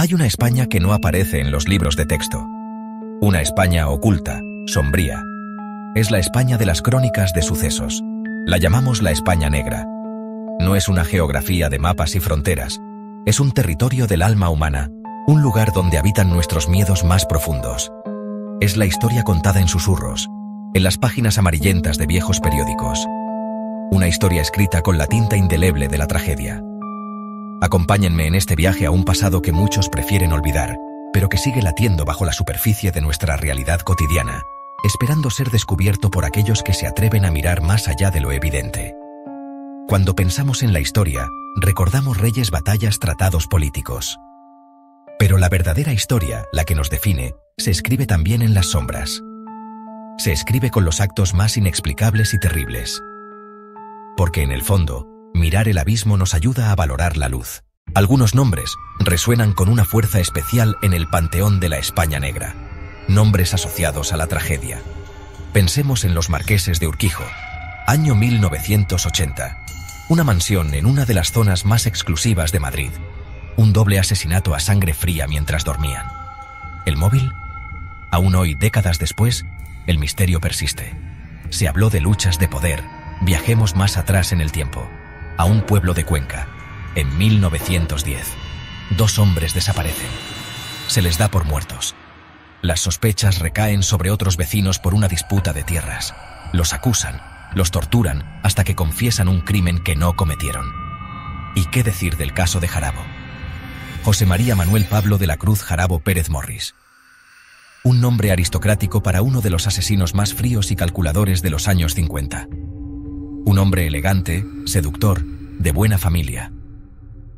Hay una España que no aparece en los libros de texto. Una España oculta, sombría. Es la España de las crónicas de sucesos. La llamamos la España negra. No es una geografía de mapas y fronteras. Es un territorio del alma humana, un lugar donde habitan nuestros miedos más profundos. Es la historia contada en susurros, en las páginas amarillentas de viejos periódicos. Una historia escrita con la tinta indeleble de la tragedia. Acompáñenme en este viaje a un pasado que muchos prefieren olvidar, pero que sigue latiendo bajo la superficie de nuestra realidad cotidiana, esperando ser descubierto por aquellos que se atreven a mirar más allá de lo evidente. Cuando pensamos en la historia, recordamos reyes, batallas, tratados políticos. Pero la verdadera historia, la que nos define, se escribe también en las sombras. Se escribe con los actos más inexplicables y terribles. Porque en el fondo, mirar el abismo nos ayuda a valorar la luz. Algunos nombres resuenan con una fuerza especial en el panteón de la España negra. Nombres asociados a la tragedia. Pensemos en los marqueses de Urquijo. Año 1980. Una mansión en una de las zonas más exclusivas de Madrid. Un doble asesinato a sangre fría mientras dormían. ¿El móvil? Aún hoy, décadas después, el misterio persiste. Se habló de luchas de poder. Viajemos más atrás en el tiempo. A un pueblo de Cuenca, en 1910. 2 hombres desaparecen. Se les da por muertos. Las sospechas recaen sobre otros vecinos por una disputa de tierras. Los acusan, los torturan, hasta que confiesan un crimen que no cometieron. ¿Y qué decir del caso de Jarabo? José María Manuel Pablo de la Cruz Jarabo Pérez Morris. Un nombre aristocrático para uno de los asesinos más fríos y calculadores de los años 50. Un hombre elegante, seductor, de buena familia.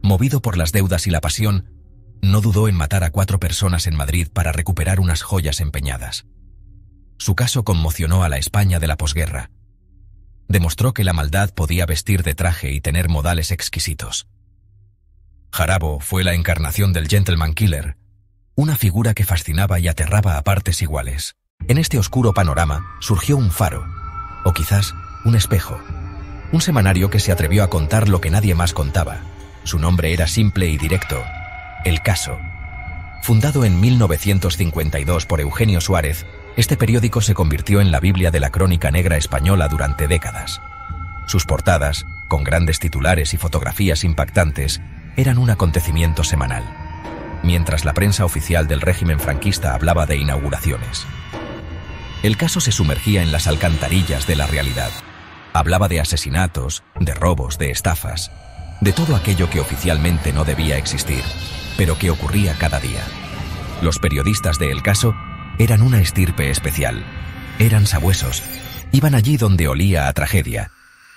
Movido por las deudas y la pasión, no dudó en matar a 4 personas en Madrid para recuperar unas joyas empeñadas. Su caso conmocionó a la España de la posguerra. Demostró que la maldad podía vestir de traje y tener modales exquisitos. Jarabo fue la encarnación del gentleman killer, una figura que fascinaba y aterraba a partes iguales. En este oscuro panorama surgió un faro, o quizás un espejo. Un semanario que se atrevió a contar lo que nadie más contaba. Su nombre era simple y directo: El Caso. Fundado en 1952 por Eugenio Suárez, este periódico se convirtió en la Biblia de la crónica negra española durante décadas. Sus portadas, con grandes titulares y fotografías impactantes, eran un acontecimiento semanal, mientras la prensa oficial del régimen franquista hablaba de inauguraciones. El Caso se sumergía en las alcantarillas de la realidad. Hablaba de asesinatos, de robos, de estafas, de todo aquello que oficialmente no debía existir, pero que ocurría cada día. Los periodistas de El Caso eran una estirpe especial. Eran sabuesos. Iban allí donde olía a tragedia.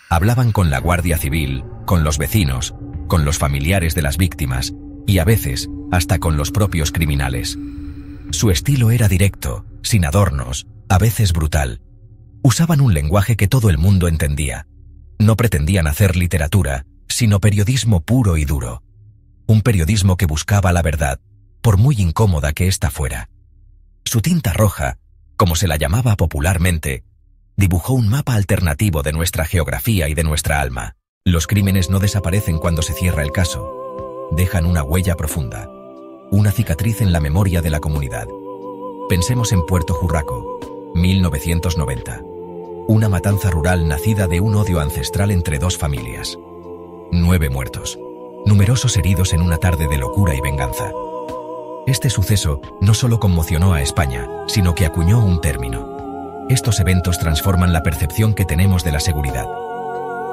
Hablaban con la Guardia Civil, con los vecinos, con los familiares de las víctimas y a veces hasta con los propios criminales. Su estilo era directo, sin adornos, a veces brutal. Usaban un lenguaje que todo el mundo entendía. No pretendían hacer literatura, sino periodismo puro y duro. Un periodismo que buscaba la verdad, por muy incómoda que ésta fuera. Su tinta roja, como se la llamaba popularmente, dibujó un mapa alternativo de nuestra geografía y de nuestra alma. Los crímenes no desaparecen cuando se cierra el caso. Dejan una huella profunda, una cicatriz en la memoria de la comunidad. Pensemos en Puerto Jurraco, 1990. Una matanza rural nacida de un odio ancestral entre 2 familias. 9 muertos. Numerosos heridos en una tarde de locura y venganza. Este suceso no solo conmocionó a España, sino que acuñó un término. Estos eventos transforman la percepción que tenemos de la seguridad.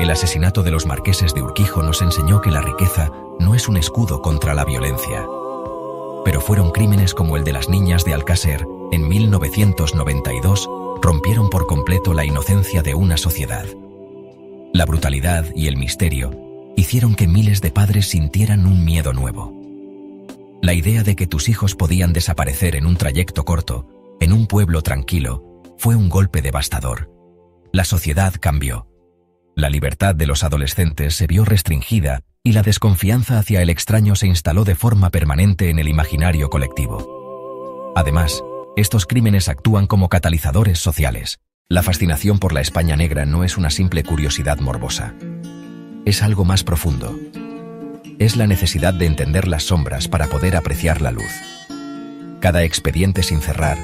El asesinato de los marqueses de Urquijo nos enseñó que la riqueza no es un escudo contra la violencia. Pero fueron crímenes como el de las niñas de Alcácer, en 1992, rompieron por completo la inocencia de una sociedad. La brutalidad y el misterio hicieron que miles de padres sintieran un miedo nuevo. La idea de que tus hijos podían desaparecer en un trayecto corto, en un pueblo tranquilo, fue un golpe devastador. La sociedad cambió. La libertad de los adolescentes se vio restringida y la desconfianza hacia el extraño se instaló de forma permanente en el imaginario colectivo. Además, estos crímenes actúan como catalizadores sociales. La fascinación por la España negra no es una simple curiosidad morbosa. Es algo más profundo. es la necesidad de entender las sombras para poder apreciar la luz. Cada expediente sin cerrar,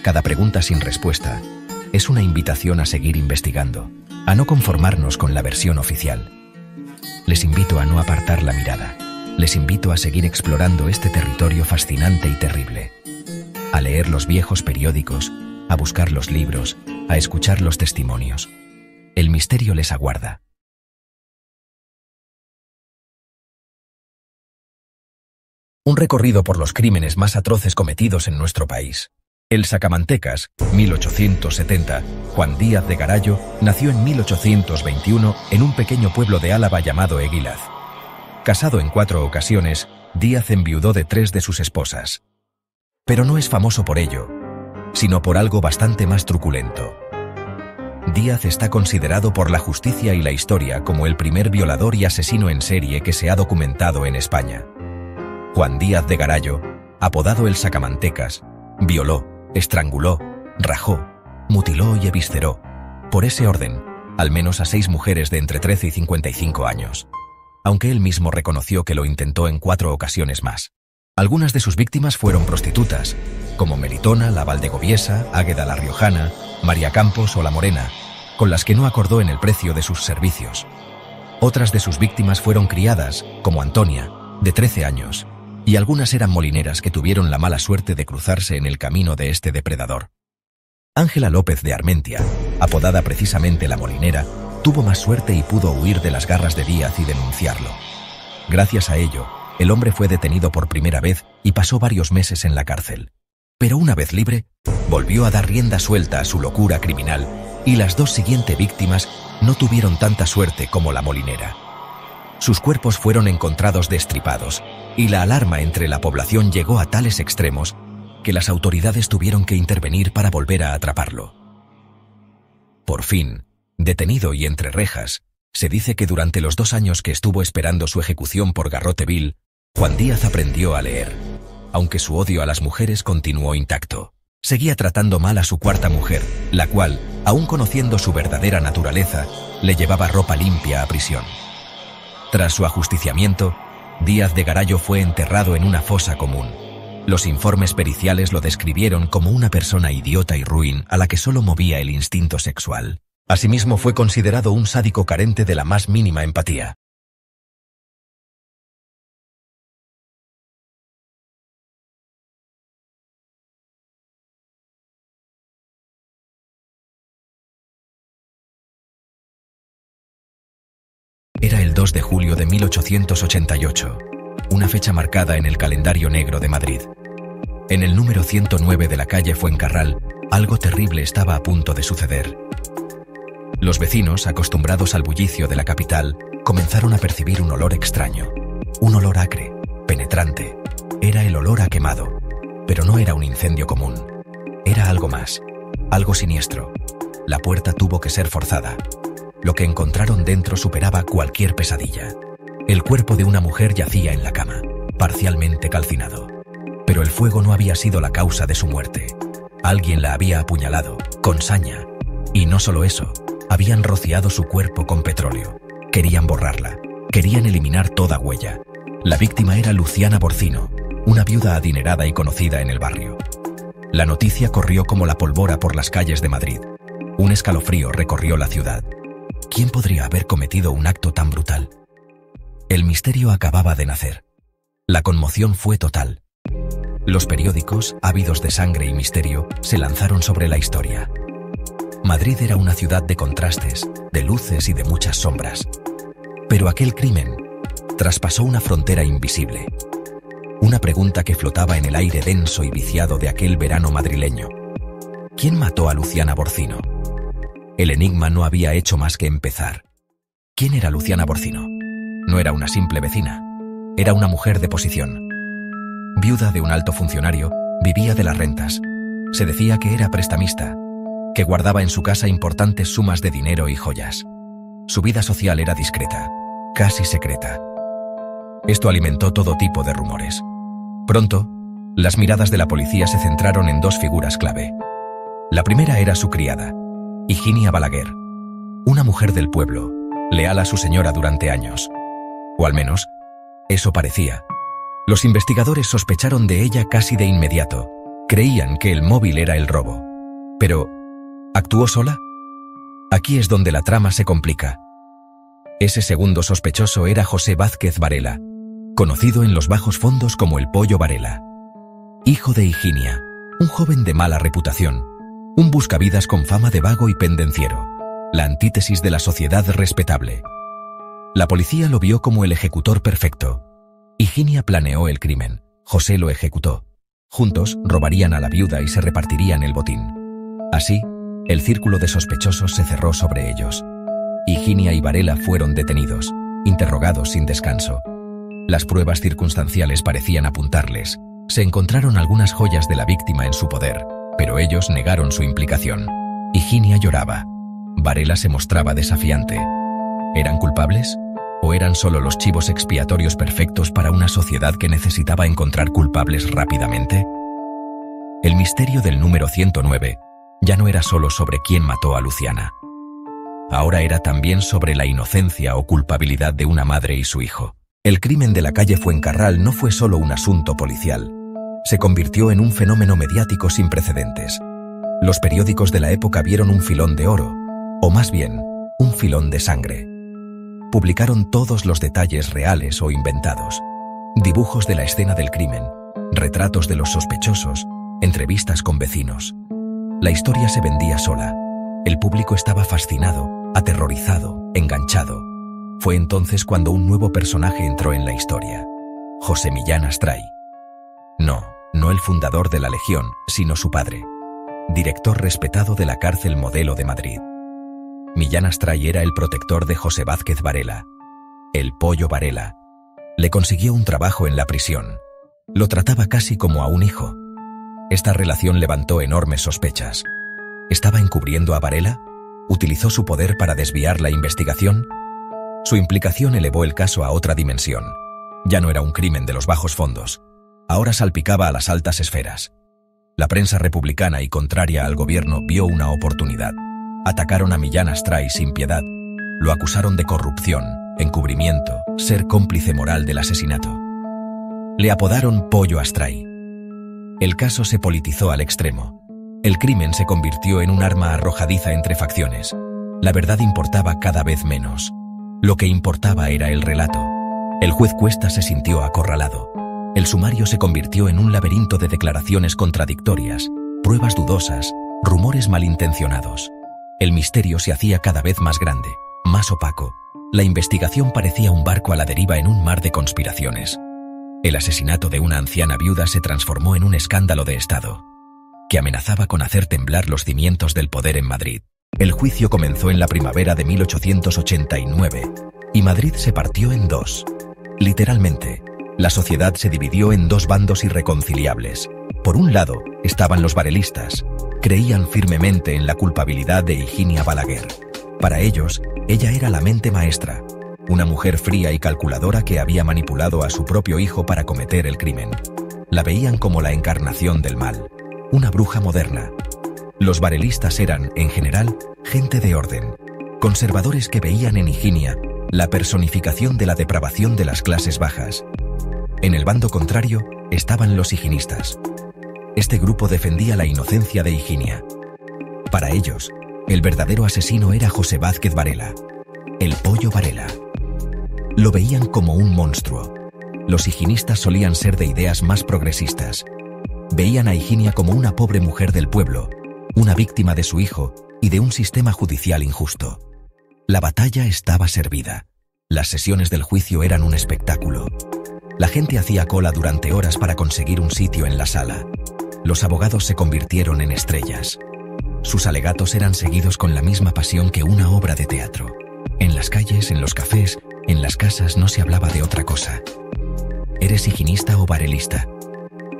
cada pregunta sin respuesta, es una invitación a seguir investigando, a no conformarnos con la versión oficial. Les invito a no apartar la mirada. Les invito a seguir explorando este territorio fascinante y terrible. A leer los viejos periódicos, a buscar los libros, a escuchar los testimonios. El misterio les aguarda. Un recorrido por los crímenes más atroces cometidos en nuestro país. El Sacamantecas, 1870, Juan Díaz de Garallo, nació en 1821 en un pequeño pueblo de Álava llamado Eguilaz. Casado en 4 ocasiones, Díaz enviudó de 3 de sus esposas. Pero no es famoso por ello, sino por algo bastante más truculento. Díaz está considerado por la justicia y la historia como el primer violador y asesino en serie que se ha documentado en España. Juan Díaz de Garallo, apodado el Sacamantecas, violó, estranguló, rajó, mutiló y evisceró, por ese orden, al menos a 6 mujeres de entre 13 y 55 años, aunque él mismo reconoció que lo intentó en 4 ocasiones más. Algunas de sus víctimas fueron prostitutas, como Melitona, la Valdegoviesa, Águeda la Riojana, María Campos o la Morena, con las que no acordó en el precio de sus servicios. Otras de sus víctimas fueron criadas, como Antonia, de 13 años, y algunas eran molineras que tuvieron la mala suerte de cruzarse en el camino de este depredador. Ángela López de Armentia, apodada precisamente la Molinera, tuvo más suerte y pudo huir de las garras de Díaz y denunciarlo. Gracias a ello, el hombre fue detenido por primera vez y pasó varios meses en la cárcel. Pero una vez libre, volvió a dar rienda suelta a su locura criminal y las 2 siguientes víctimas no tuvieron tanta suerte como la Molinera. Sus cuerpos fueron encontrados destripados y la alarma entre la población llegó a tales extremos que las autoridades tuvieron que intervenir para volver a atraparlo. Por fin, detenido y entre rejas, se dice que durante los 2 años que estuvo esperando su ejecución por garrote vil, Juan Díaz aprendió a leer, aunque su odio a las mujeres continuó intacto. Seguía tratando mal a su 4ª mujer, la cual, aun conociendo su verdadera naturaleza, le llevaba ropa limpia a prisión. Tras su ajusticiamiento, Díaz de Garallo fue enterrado en una fosa común. Los informes periciales lo describieron como una persona idiota y ruin a la que solo movía el instinto sexual. Asimismo, fue considerado un sádico carente de la más mínima empatía. Era el 2 de julio de 1888, una fecha marcada en el calendario negro de Madrid. En el número 109 de la calle Fuencarral, algo terrible estaba a punto de suceder. Los vecinos, acostumbrados al bullicio de la capital, comenzaron a percibir un olor extraño. Un olor acre, penetrante. Era el olor a quemado. Pero no era un incendio común. Era algo más, algo siniestro. La puerta tuvo que ser forzada. Lo que encontraron dentro superaba cualquier pesadilla. El cuerpo de una mujer yacía en la cama, parcialmente calcinado. Pero el fuego no había sido la causa de su muerte. Alguien la había apuñalado, con saña. Y no solo eso, habían rociado su cuerpo con petróleo. Querían borrarla, querían eliminar toda huella. La víctima era Luciana Borcino, una viuda adinerada y conocida en el barrio. La noticia corrió como la pólvora por las calles de Madrid. Un escalofrío recorrió la ciudad. ¿Quién podría haber cometido un acto tan brutal? El misterio acababa de nacer. La conmoción fue total. Los periódicos, ávidos de sangre y misterio, se lanzaron sobre la historia. Madrid era una ciudad de contrastes, de luces y de muchas sombras. Pero aquel crimen traspasó una frontera invisible. Una pregunta que flotaba en el aire denso y viciado de aquel verano madrileño. ¿Quién mató a Luciana Borcino? El enigma no había hecho más que empezar. ¿Quién era Luciana Borcino? No era una simple vecina. Era una mujer de posición. Viuda de un alto funcionario, vivía de las rentas. Se decía que era prestamista, que guardaba en su casa importantes sumas de dinero y joyas. Su vida social era discreta, casi secreta. Esto alimentó todo tipo de rumores. Pronto, las miradas de la policía se centraron en 2 figuras clave. La primera era su criada, Higinia Balaguer, una mujer del pueblo, leal a su señora durante años. O al menos, Eso parecía. Los investigadores sospecharon de ella casi de inmediato. Creían que el móvil era el robo. Pero, ¿actuó sola? Aquí es donde la trama se complica. Ese segundo sospechoso era José Vázquez Varela, conocido en los bajos fondos como el Pollo Varela. Hijo de Higinia, un joven de mala reputación, un buscavidas con fama de vago y pendenciero, la antítesis de la sociedad respetable. La policía lo vio como el ejecutor perfecto. Higinia planeó el crimen, José lo ejecutó. Juntos robarían a la viuda y se repartirían el botín. Así, el círculo de sospechosos se cerró sobre ellos. Higinia y Varela fueron detenidos, interrogados sin descanso. Las pruebas circunstanciales parecían apuntarles. Se encontraron algunas joyas de la víctima en su poder, pero ellos negaron su implicación. Higinia lloraba. Varela se mostraba desafiante. ¿Eran culpables? ¿O eran solo los chivos expiatorios perfectos para una sociedad que necesitaba encontrar culpables rápidamente? El misterio del número 109 ya no era solo sobre quién mató a Luciana. Ahora era también sobre la inocencia o culpabilidad de una madre y su hijo. El crimen de la calle Fuencarral no fue solo un asunto policial. Se convirtió en un fenómeno mediático sin precedentes. Los periódicos de la época vieron un filón de oro, o más bien, un filón de sangre. Publicaron todos los detalles reales o inventados, dibujos de la escena del crimen, retratos de los sospechosos, entrevistas con vecinos. La historia se vendía sola. El público estaba fascinado, aterrorizado, enganchado. Fue entonces cuando un nuevo personaje entró en la historia. José Millán Astray. No el fundador de la Legión, sino su padre. Director respetado de la cárcel Modelo de Madrid. Millán Astray era el protector de José Vázquez Varela, el Pollo Varela. Le consiguió un trabajo en la prisión. Lo trataba casi como a un hijo. Esta relación levantó enormes sospechas. ¿Estaba encubriendo a Varela? ¿Utilizó su poder para desviar la investigación? Su implicación elevó el caso a otra dimensión. Ya no era un crimen de los bajos fondos. Ahora salpicaba a las altas esferas. La prensa republicana y contraria al gobierno vio una oportunidad. Atacaron a Millán Astray sin piedad. Lo acusaron de corrupción, encubrimiento, ser cómplice moral del asesinato. Le apodaron Pollo Astray. El caso se politizó al extremo. El crimen se convirtió en un arma arrojadiza entre facciones. La verdad importaba cada vez menos. Lo que importaba era el relato. El juez Cuesta se sintió acorralado. El sumario se convirtió en un laberinto de declaraciones contradictorias, pruebas dudosas, rumores malintencionados. El misterio se hacía cada vez más grande, más opaco. La investigación parecía un barco a la deriva en un mar de conspiraciones. El asesinato de una anciana viuda se transformó en un escándalo de Estado, que amenazaba con hacer temblar los cimientos del poder en Madrid. El juicio comenzó en la primavera de 1889, y Madrid se partió en dos. Literalmente, la sociedad se dividió en dos bandos irreconciliables. Por un lado, estaban los varelistas. Creían firmemente en la culpabilidad de Higinia Balaguer. Para ellos, ella era la mente maestra, una mujer fría y calculadora que había manipulado a su propio hijo para cometer el crimen. La veían como la encarnación del mal, una bruja moderna. Los varelistas eran, en general, gente de orden, conservadores que veían en Higinia la personificación de la depravación de las clases bajas. En el bando contrario estaban los higienistas. Este grupo defendía la inocencia de Higinia. Para ellos, el verdadero asesino era José Vázquez Varela, el Pollo Varela. Lo veían como un monstruo. Los higienistas solían ser de ideas más progresistas. Veían a Higinia como una pobre mujer del pueblo, una víctima de su hijo y de un sistema judicial injusto. La batalla estaba servida. Las sesiones del juicio eran un espectáculo. La gente hacía cola durante horas para conseguir un sitio en la sala. Los abogados se convirtieron en estrellas. Sus alegatos eran seguidos con la misma pasión que una obra de teatro. En las calles, en los cafés, en las casas no se hablaba de otra cosa. ¿Eres higienista o varelista?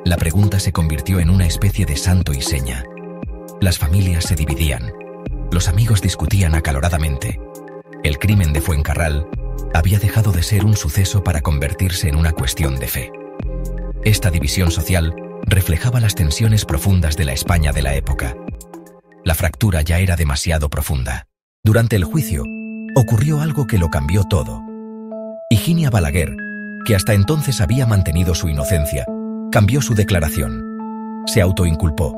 La pregunta se convirtió en una especie de santo y seña. Las familias se dividían. Los amigos discutían acaloradamente. El crimen de Fuencarral había dejado de ser un suceso para convertirse en una cuestión de fe. Esta división social reflejaba las tensiones profundas de la España de la época. La fractura ya era demasiado profunda. Durante el juicio, ocurrió algo que lo cambió todo. Higinia Balaguer, que hasta entonces había mantenido su inocencia, cambió su declaración. Se autoinculpó.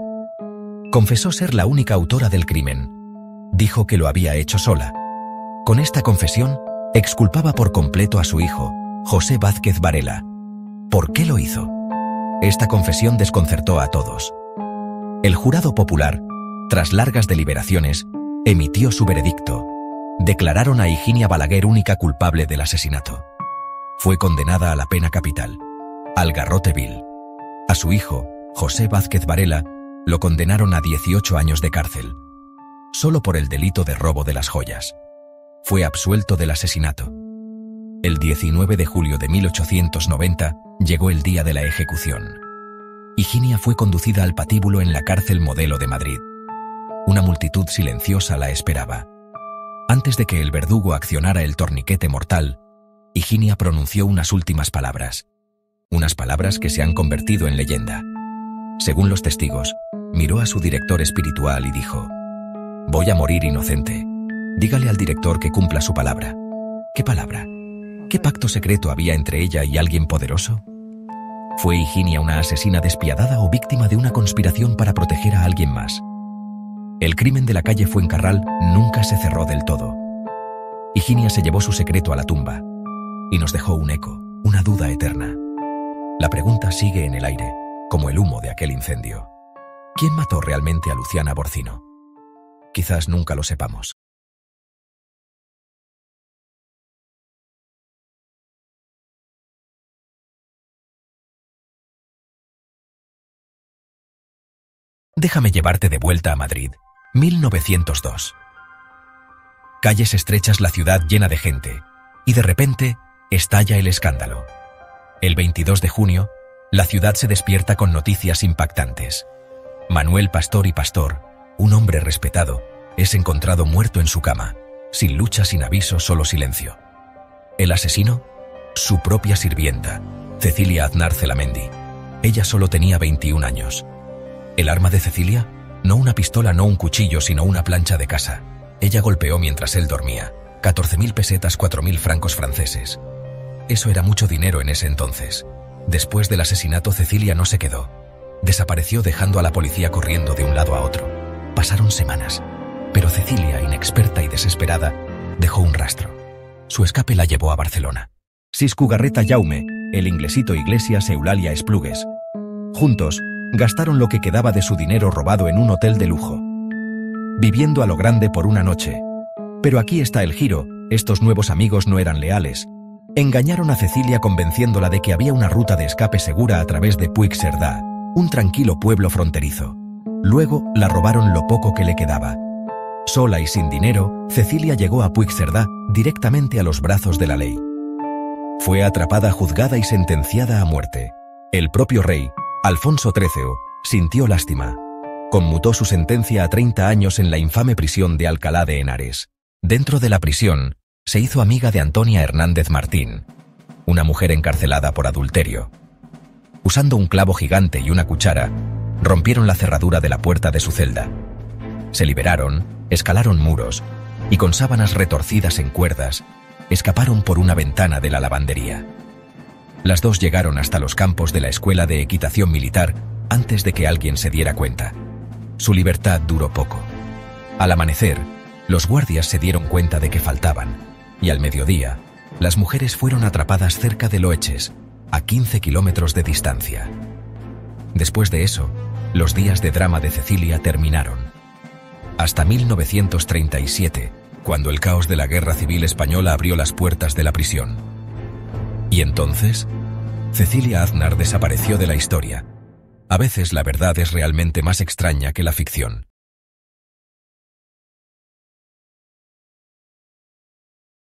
Confesó ser la única autora del crimen. Dijo que lo había hecho sola. Con esta confesión, exculpaba por completo a su hijo, José Vázquez Varela. ¿Por qué lo hizo? Esta confesión desconcertó a todos. El jurado popular, tras largas deliberaciones, emitió su veredicto. Declararon a Higinia Balaguer única culpable del asesinato. Fue condenada a la pena capital, al garrote vil. A su hijo, José Vázquez Varela, lo condenaron a 18 años de cárcel, solo por el delito de robo de las joyas. Fue absuelto del asesinato. El 19 de julio de 1890 llegó el día de la ejecución. Higinia fue conducida al patíbulo en la cárcel Modelo de Madrid. Una multitud silenciosa la esperaba. Antes de que el verdugo accionara el torniquete mortal, Higinia pronunció unas últimas palabras. Unas palabras que se han convertido en leyenda. Según los testigos, miró a su director espiritual y dijo: «Voy a morir inocente. Dígale al director que cumpla su palabra». ¿Qué palabra? ¿Qué pacto secreto había entre ella y alguien poderoso? ¿Fue Higinia una asesina despiadada o víctima de una conspiración para proteger a alguien más? El crimen de la calle Fuencarral nunca se cerró del todo. Higinia se llevó su secreto a la tumba y nos dejó un eco, una duda eterna. La pregunta sigue en el aire, como el humo de aquel incendio. ¿Quién mató realmente a Luciana Borcino? Quizás nunca lo sepamos. Déjame llevarte de vuelta a Madrid, 1902. Calles estrechas, la ciudad llena de gente, y de repente estalla el escándalo. El 22 de junio, la ciudad se despierta con noticias impactantes. Manuel Pastor y Pastor, un hombre respetado, es encontrado muerto en su cama, sin lucha, sin aviso, solo silencio. El asesino, su propia sirvienta, Cecilia Aznar Celamendi. Ella solo tenía 21 años. ¿El arma de Cecilia? No una pistola, no un cuchillo, sino una plancha de casa. Ella golpeó mientras él dormía. 14.000 pesetas, 4.000 francos franceses. Eso era mucho dinero en ese entonces. Después del asesinato, Cecilia no se quedó. Desapareció dejando a la policía corriendo de un lado a otro. Pasaron semanas, pero Cecilia, inexperta y desesperada, dejó un rastro. Su escape la llevó a Barcelona. Siscu Garreta Jaume, el inglesito Iglesias, Eulalia Esplugues. Juntos, gastaron lo que quedaba de su dinero robado en un hotel de lujo, viviendo a lo grande por una noche. Pero aquí está el giro: estos nuevos amigos no eran leales. Engañaron a Cecilia convenciéndola de que había una ruta de escape segura a través de Puigcerdá, un tranquilo pueblo fronterizo. Luego la robaron lo poco que le quedaba. Sola y sin dinero, Cecilia llegó a Puigcerdá directamente a los brazos de la ley. Fue atrapada, juzgada y sentenciada a muerte. El propio rey, Alfonso XIII, sintió lástima. Conmutó su sentencia a 30 años en la infame prisión de Alcalá de Henares. Dentro de la prisión, se hizo amiga de Antonia Hernández Martín, una mujer encarcelada por adulterio. Usando un clavo gigante y una cuchara, rompieron la cerradura de la puerta de su celda. Se liberaron, escalaron muros y con sábanas retorcidas en cuerdas, escaparon por una ventana de la lavandería. Las dos llegaron hasta los campos de la Escuela de Equitación Militar antes de que alguien se diera cuenta. Su libertad duró poco. Al amanecer, los guardias se dieron cuenta de que faltaban, y al mediodía, las mujeres fueron atrapadas cerca de Loeches, a 15 kilómetros de distancia. Después de eso, los días de drama de Cecilia terminaron. Hasta 1937, cuando el caos de la Guerra Civil Española abrió las puertas de la prisión. Y entonces, Cecilia Aznar desapareció de la historia. A veces la verdad es realmente más extraña que la ficción.